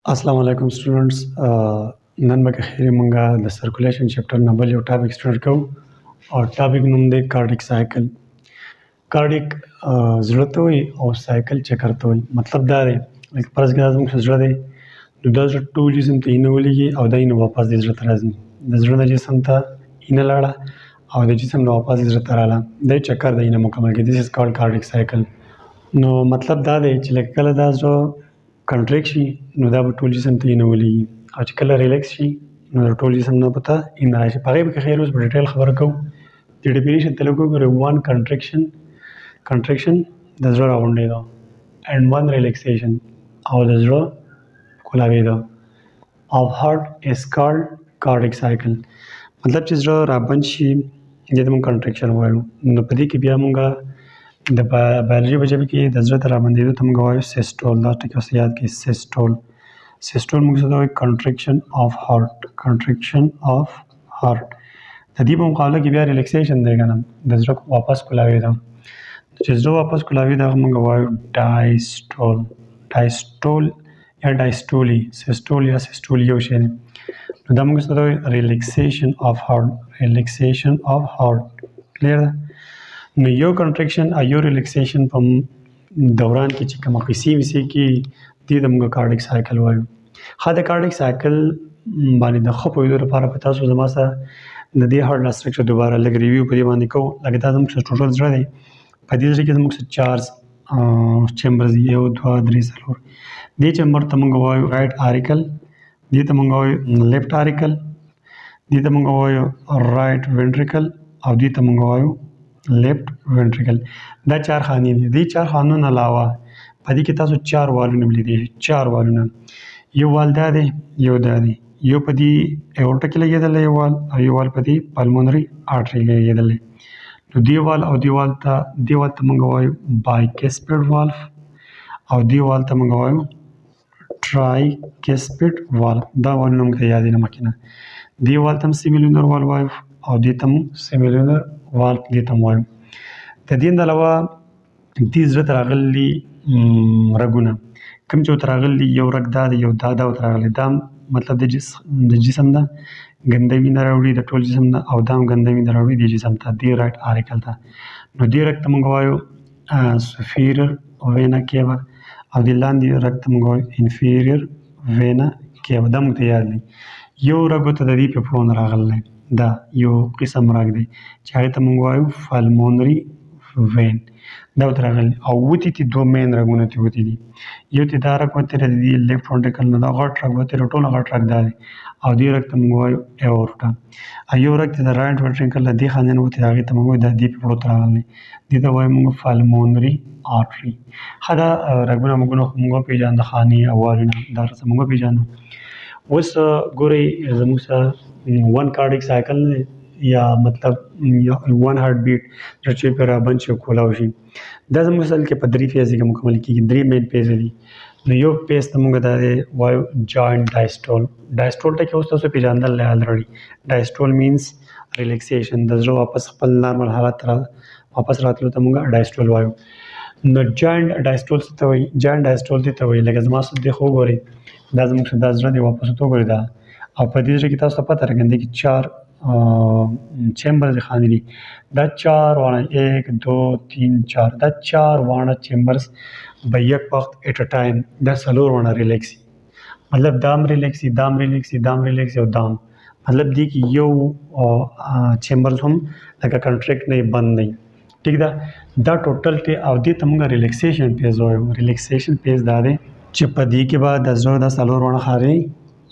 السلام علیکم سټوډنټس نن به خیر مونږه د سرکولیشن چپټر نه بل یو ټاپک سٹارټ کوو او ټاپک نوم دی کارډیک سایکل. کارډیک زړه ته وایي او سایکل چکر ته وایي. مطلب دا دی لکه فرض کړه زموږ زړه دی نو دا زړه ټول جسم ته اینه ولګي او دا اینه واپس د زړه ته راځي. د زړه نه جسم ته اینه لاړه او د جسم نه واپس زړه ته رااله، دا چکر د اینه مکمل کړي. This is called cardiac cycle. نو مطلب دا دی چې لکه کله دا زړه کنټریک شي نو دا به ټول جسم ته اینه ولګي او چې کله ریلیکس شي نو د ټول جسم نه به ته اینه راشي. په هغې به کې خیر اوس په ډیټیل خبره کوو. د ډیفینیشن ته لږ وګورئ. one contraction د زړه راغونډېدو and one relaxation او د زړه کولاوېدو of heart is called cardiac cycle. مطلب چې زړه رابند شي دې ته موږ کنټریکشن وایو. نو په دې کې بیا موږ د بایولوژي په ژبه کې د زړه د رابندېدو ته موږ وایو سیسټول. دا ټکي اوس یاد کړئ. سیسټول موږ څه ته وایو؟ کنټریکشن آف هارټ. د دې په مقابله کې بیا ریلیکسیشن دی که نه، د زړه واپس کولاوېدو. چې زړه واپس کولاوېدو هغه موږ وایو ډایسټول یا ډایسټولي. سیسټول یا سیسټولي یو شی دی. نو دا موږ څه ته وایو؟ ریلیکسیشن آف هارټ. کلیر ده؟ نو یو کنټریکشن او یو ریلیکسیشن په دوران کې چې کومه قصې ویسې کې دې ته موږ کارډیک سایکل وایو. ښه، د کارډیک سایکل باندې د ښه پوهېدو لپاره په تاسو زما سره د دې هارډ اسټرکچر دوباره لږ ریویو په دې باندې کوو. لکه دا زموږ ټوټل زړه دی، په دې زړه کې زموږ چار چیمبرز دي، 1 2 3 4. دې چیمبر ته موږ وایو رایټ آریکل، دې ته موږ وایو لیفټ آریکل، دې ته موږ وایو رایټ وینټریکل او دې ته موږ وایو لیفټ وینټریکل. دا 4 خانې دي. دې 4 خانو نه علاوه په دې کې تاسو 4 والونه ولیدئ. 4 والونه، یو وال دا دی، یو دا دی، یو په دې اورټه کې لګېدلی یو وال او یو وال په دې پلمونري آرټري لګېدلی. نو دې وال او دې وال ته موږ وایو بایکسپیډ والف او دې وال ته موږ وایو ټرایکسپیډ والف. دا والونه موږ ته یاد دي نه مخکې نه. دې وال ته هم سیمیلونر وال وایو او دې ته هم سیمیلونر والف دې ته هم وایو. د دې نه علاوه دې زړه ته راغلي رګونه کوم چې ورته راغلي، یو رګ دا دی، یو دا ورته راغلی. دا مطلب د جسم نه ګنده وینه راوړي د ټول جسم نه، او دا هم ګنده وینه راوړي د جسم ته، دې رایټ آریکل ته. نو دې رګ ته موږ وایو سوفیریر وینا کیوا او دې لاندې رګ ته موږ وایو انفیریر وینا کیوا. دا موږ ته یاد دی. یو رګ ته د دې پیپړو نه راغلی، دا یو قسم رګ دی چې هغې ته موږ وایو پلمونري وین. دا ورته راغلی او وتې تی 2 مین رګونه ترې وتې دي. یو تی دا رګ وتې د دې لیفټ وینټریکل نه دا غټ رګ وتې ټوله غټ رګ دا دی او دې رګ ته موږ وایو اورټا. او یو رګ تی د رایټ وینټریکل د دې خانې نه وتې هغې ته موږ وایو دا دې پیپړو ته راغلی، دې ته وایو موږ پلمونري آرټري. ښه، دا رګونه موږ وپېژانده، خانې او والونه دا څه موږ وپېژانده. اوس ګورئ زموږ سره 1 کارډیک سایکل دی یا مطلب یا 1 هارټ بیټ چې پرې رابند شي او کولاو شي. دا زموږ اصل کې په 3 فیزې کې مکمل کېږي. 3 مین فیزې دي. نو یو فیز ته موږ دا دی وایو جاینټ ډایسټول. ډایسټول ټکي اوس تاسو پېژندل دی الریډي. ډایسټول مینس ریلیکسیشن، د زړه واپس خپل نارمل حالت واپس راتلو ته موږ ډایسټول وایو. نو جاینټ ډایسټول څه ته وایي؟ جاینټ ډایسټول دې ته وایي لکه زما سره دی خو وګورئ دا زموږ دا زړه دی، واپس ورته وګورئ دا، او په دې زړه کې تاسو ته پته راګرځي کې 4 چیمبرز خانې دي. دا 4 واړه 1 2 3 4 دا 4 واړه چیمبرز به یک وخت ایټ ا ټایم دا 4 واړه ریلیکسي. مطلب دام ریلیکسي او دام مطلب دی کې یو چیمبرز هم لکه کنټریکټ نه بند نه. ټیک ده؟ دا ټوټل ته او دې ته موږ ریلیکسیشن فیز وایو. ریلیکسیشن فیز دا دی چې په دې کې به د زړه دا 4 واړه خانې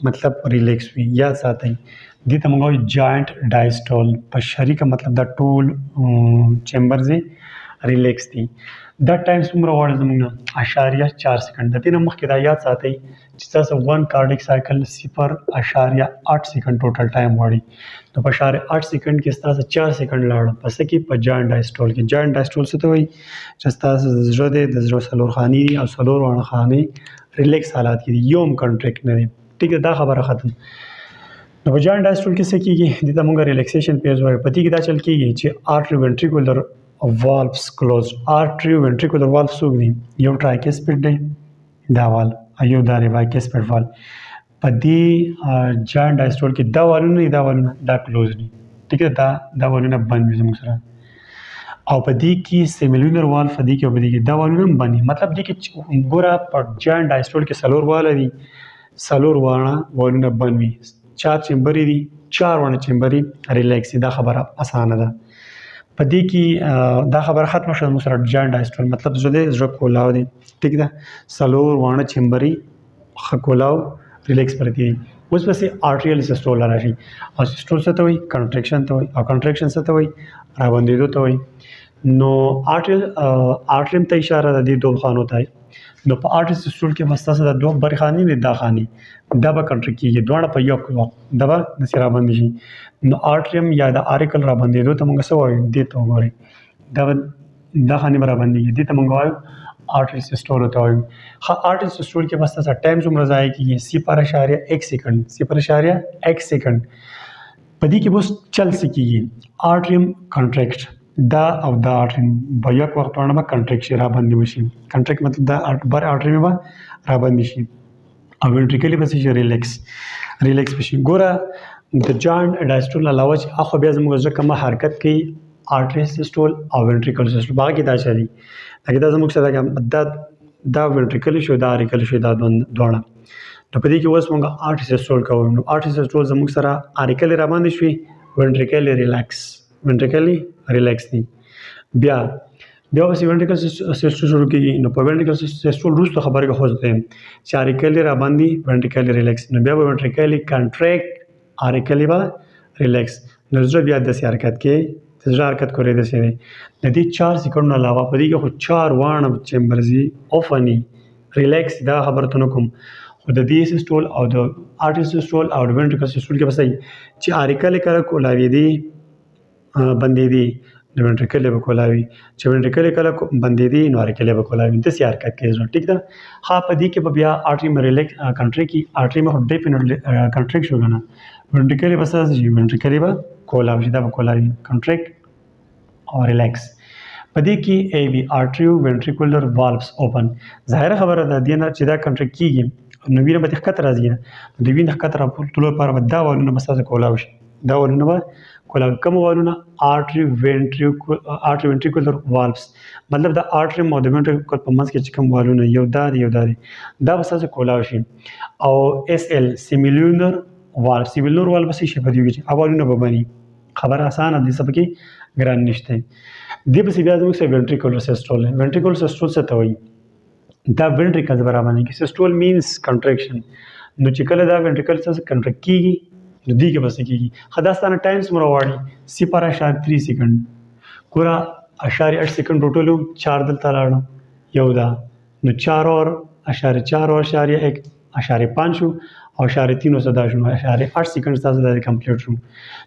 مطلب ریلیکس وي. یاد ساتئ دې ته موږ وایو جاینټ ډایسټول. په شریکه مطلب دا ټول چیمبرز ریلیکس دي. دا ټایم څومره غواړي زموږ نه؟ 0.4 سیکنډ. د دې نه مخکې دا یاد ساتئ چې تاسو 1 کارډیک سایکل 0.8 سیکنډ ټوټل ټایم غواړي. نو په 0.8 سیکنډ کې ستاسو 4 سیکنډ لاړه پس کې په جاینټ ډایسټول کې. جاینټ ډایسټول څه ته وایي؟ چې ستاسو زړه دی، د زړه 4 خانې دي او 4 واړه خانې ریلیکس حالات کې دي، یو هم کنټریکټ نه دی. ټیک ده؟ دا خبره ختم. نو په جاینټ ډایسټول کې څه کېږي؟ دې ته موږ ریلیکسیشن فیز وایو. په دې کې دا چل کېږي چې آرټري وینټریکولر والفز کلوز. آرټري وینټریکولر والف څوک دي؟ یو ټرایکسپیډ دی دا وال یو دا دی بایکسپیډ وال. په دې جاینټ ډایسټول کې دا والونه دا کلوز دي، ټیک ده، دا والونه بند وي زموږ سره. او په دې کې سیمیلونر وال په دې کې دا والونه هم بند دي. مطلب دې کې ګوره په جاینټ ډایسټول کې څلور واله دي، څلور والونه بند وي، 4 چمبرې دي، 4 وانه چمبرې ریلیکس دي. دا خبره اسانه ده. په دې کې دا خبره ختمه شوه زموږ سره جاینټ ډایسټول مطلب زړه کولاو دی، ټیک ده، څلور وانه چمبرې ښه کولاو ریلیکس پرتی دي. اوس پسې آرټریل سیسټول راشي. او سیسټول څه ته وایي؟ کنټریکشن ته وایي. او کنټریکشن څه ته وایي؟ رابندېدو ته وایي. نو آرټریم ته اشاره ده دې دوه خانو ته. نو په آرټریل سیسټول کې بس تاسو د دوه برخې خانې دي، دا خانې دا به کنټریکټ کېږي، دواړه په یو وخت دا به داسې رابندې شي. نو آرټریم یا د آریکل رابندېدو ته موږ څه وایو؟ دې ته وګورئ، دا خانې به رابندېږي، دې ته موږ وایو آرټریل سیسټول ته وایو. آرټریل سیسټول کې بس تاسو ټایم څومره ضایع کېږي؟ 0.1 سیکنډ، 0.1 سیکنډ. په دې کې بس چل څه کېږي؟ آرټریم کنټریکټ، دا او دا آرټریم به یک وخت باندې به کنټریکټ شي، رابندې وشي. کنټریکټ مطلب دا بر آرټریم به رابندې شي او ventrically به څه شي؟ ریلیکس بشي. ګوره د جاینټ ډایسټول علاوه چې اخو بیا زموږ زړه کومه حرکت کوي آرټریل سیسټول او ventricular سیسټول باقي کې دا چا دي، دا زموږ سره دا ventricular شو، دا auricular شو، دا دواړه. نو په دې کې اوس موږ آرټریل سیسټول کوو. نو آرټریل سیسټول زموږ سره auricular راباندې شوي، ventrically ریلیکس دي. بیا بس ventricular سیسټول شروع کېږي. نو په ventricular سیسټول وروسته خبرې کې خو ته چې auricular راباندې ventrically ریلیکس. نو بیا به ventrically کنټریکټ، aurically به ریلیکس. نو زړه بیا داسې حرکت کې زړه حرکت کوي داسې دی. د دې 4 سیکنډ علاوه په دې کې خو 4 وانه چمبرز اوفني ریلیکس. دا خبره ته نه کوم، خو د دې سیسټول او د آرټریل سیسټول او د ventricular سیسټول کې بس چې auricular کله کولاوي دي بندې دي، نو ventrically به کولاوي، چې ventrically کله بندې دي نو auricular به کولاوي. داسې حرکت کوي زړه، ټیک ده. په دې کې به بیا آرټریم ریلیکس کنټریکټ کی، اartery مخ ډیفینټلی کنټریکټ شو کنه، ventrically بس ventrically به کولاوي شي، دا به کولاوي کنټریکټ او ریلیکس. په دې کې ای وی arterio ventricular valves open. ظاهره خبره ده دینه چې دا کنټریکټ کیږي نو وینه به خطر راځي، د وینې خطر راپورته لپاره به دا والونه بس کولاوي شي، دا والونه به کولاوي. کوم والونه؟ arterio ventricular valves، مطلب د آرټریم او د ventricle په منځ کې چې کوم والونه یو دا دی دا بس کولاوي شي. او اس ال سیمیلونر والف، سیمیلونر والف بس شي په دې کې اوالونه به بني. خبر اسانه دي، سب کې ګران نشته. دې پسې بیا زموږ سره ventricular systole. ventricular systole څه ته وایي؟ دا ventricles برابر نه کی. systole means contraction. نو چې کله دا ventricle څه کنټریکټ کیږي نو دې کې بس کیږي. خداستانه ټایم څومره واړي؟ 0.3 سیکنډ. ګوره 0.8 سیکنډ ټوټل 4 دلته لاړو، یو دا نو 4 اور 0.4 0.1 0.5 شو او 0.3 صدا شو، 0.8 سیکنډ تاسو دا کمپلیټ شو.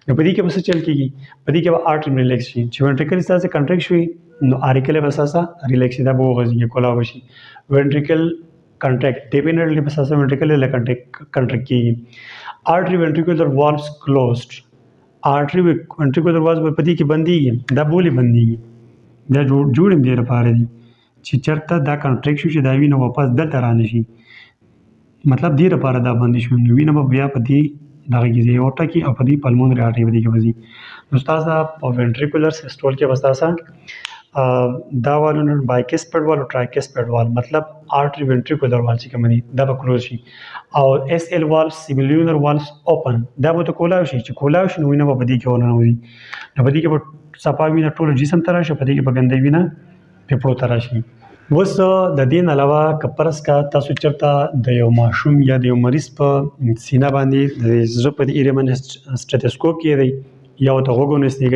نو په دې کې بس چل کیږي، په دې کې به آرټریم ریلیکس شي. چې ventricle تاسو کنټریکټ شوي نو auricular بس تاسو ریلیکس دا به وغځي کولاوي شي. ventricle کنټریکټ ډیفینټلی بس تاسو ventricle کنټریکټ کیږي. artery ventricular valves closed. artery ventricular valves په دې کې بنديږي، دا بولي بنديږي، دا جوړم دی لپاره دي چې چرته دا کنټریکټ شي چې دا وینه واپس دلته رانه شي، مطلب دې لپاره دا باندې شو. نو وینه به بیا په دې دغه کې ځای اورټا کې او په دې پلمونري آرټري په دې کې وځي. نو تاسو په ventricular systole کې بس تاسو دا والونه بایکسپیډ وال او ټرایکسپیډ وال، مطلب آرټري ventricular وال چې کوم دي دا به کلوز شي. او اس ال والف سیمیلونر والف اوپن، دا به ته کولاوي شي، چې کولاوي شي نو وینه به په دې کې ورننوځي. نو په دې کې به صفا وینه ټول جسم ته راشي، په دې کې به ګنده وینه پیپړو ته راشي. اوس د دې نه علاوه که فرض کا تاسو چېرته د یو ماشوم یا د یو مریض په سینه باندې د زړه په ایریا باندې سټیتوسکوپ کېږدئ یا ورته غوږ ونیسئ،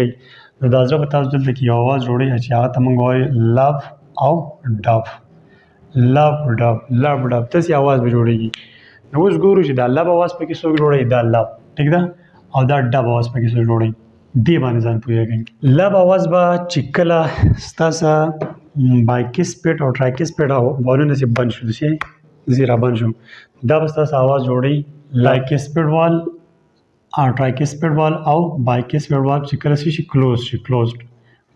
نو دا زړه به تاسو دلته کې یو اواز جوړوي چې هغه ته موږ وایو لف او ډف، لف ډف لف ډف داسې اواز به جوړېږي. نو اوس ګورو چې دا لف اواز پکې څوک جوړوي، دا لف، ټیک ده، او دا ډف اواز پکې څوک جوړوي، دې باندې ځان پوهېږئ. لف اواز به چې کله ستاسو بایکسپیډ او ټرایکسپیډ والونه چې بند شو، داسې رابند شو، دا به ستاسو اواز جوړوي لایکسپیډ وال او ټرایکسپیډ وال او بایکسپیډ وال چې کله شي کلوزډ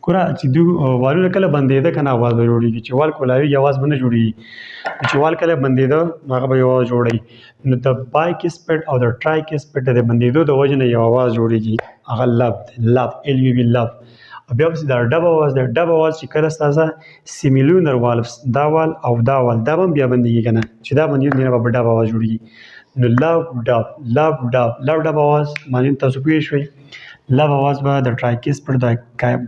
ګوره چې دوی والونه کله بندېده که نه اواز به جوړېږي چې وال کولاوي اواز به نه جوړېږي چې وال کله بندېده نو هغه به یو اواز جوړوي نو د بایکسپټ او د ټرایکسپټ د بندېدو د وجې نه یو اواز جوړېږي هغه لب LUB لب او بیا پسې دا ډب اواز دی ډب اواز چې کله ستاسو سیمیلونر والفز دا وال او دا وال دا به هم بیا بندېږي که نه چې دا بندېږي نه به ډب اواز جوړېږي نو لب ډب اواز معنی تاسو پوه شوئ لب اواز به د ټرایکسپټ د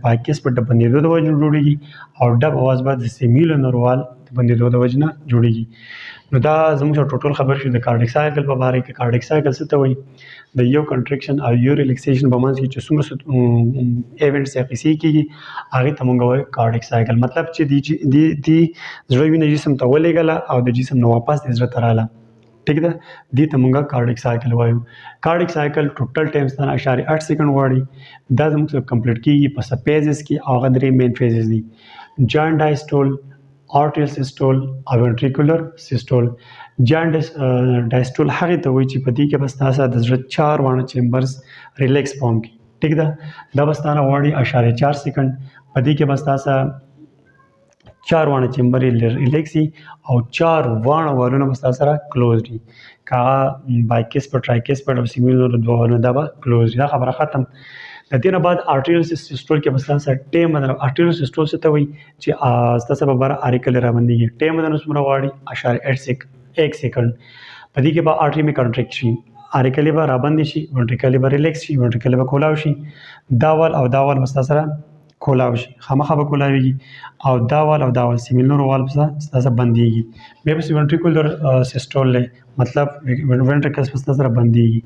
بایکسپټ د بندېدو د وجې جوړېږي او ډب اواز به د سیمیلونر وال د بندېدو د وجې نه جوړېږي نو دا زموږ ټوټل خبر شو د کارډیک سایکل په باره کې کارډیک سایکل څه ته وایي د یو کنټریکشن او یو ریلیکسیشن په منځ کې چې څومره ایونټس یا قصې کېږي هغې ته موږ وایو کارډیک سایکل مطلب چې دی زړه وینه جسم ته ولېږله او د جسم نه واپس د زړه ته راغله ټیک ده دې ته مونږه کارډیک سایکل وایو کارډیک سایکل ټوټل ټایم 8 سیکنډ غواړي دا زموږ څخه کمپلیټ کیږي په فیزز کې هغه درې مین فیزز دي جاینټ ډایسټول آرټریل سیسټول او ventricular سیسټول جاینټ ډایسټول هغه ته وایي چې په دې کې بس تاسو د زړه 4 وانه چیمبرز ریلیکس فارم کی ټیک ده دا بس تاسو غواړي 4 سیکنډ په دې کې بس تاسو 4 وانه چیمبر ریلیکس او 4 وانه والونه بس سره کلوز دي کاغه بایکسپټ ټرایکسپټ او سیمیلونر دوه والونه دا به کلوز دي دا خبره ختم د دې نه بعد آرټریل سیسټول کې بس سره ټیم بدل آرټریل سیسټول څه ته وایي چې تاسو به بار اریکل را باندې ټیم بدل سمره واړي 1 سیکنډ په دې کې به آرټری می کنټریکټ شي اریکل به را باندې شي ventricle به ریلیکس شي ventricle به کولاو شي دا وال بس سره کولاو شي خامخا به کولاویږي او دا وال سیمیلونر وال ستاسو بندېږي بیا پسې ventricular سیسټول مطلب ventricles په سره بندېږي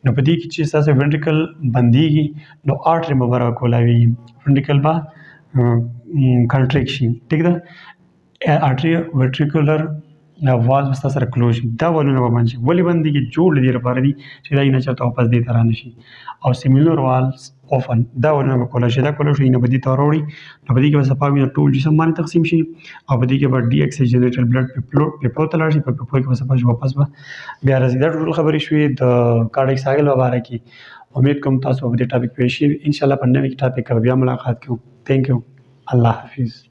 نو په دې کې چې ستاسو ventricle بندېږي نو artery به برابر کولاویږي ventricle به کنټریکټ شي ټیک ده artery ventricular واز بس سره کلوز شي دا والونه به بند شي ولې بندېږي جوړ دي لپاره دي چې دا نه چرته واپس دې ته رانشي او سیمیلونر والز اوفن دا والونه به کولا شي دا کولا شي نه بدی ته وروړي نو بدی کې به صفا وینه ټول جسم باندې تقسیم شي او بدی کې به ډي اکسیجنیټډ بلډ په پروتلار شي په پوی کې به صفا واپس به بیا راځي دا ټول خبرې شوې د کارډیک سایکل لپاره کې امید کوم تاسو په دې ټاپک پوه شئ ان شاء الله په نوې ټاپک کې بیا ملاقات کوو ثانک یو الله حافظ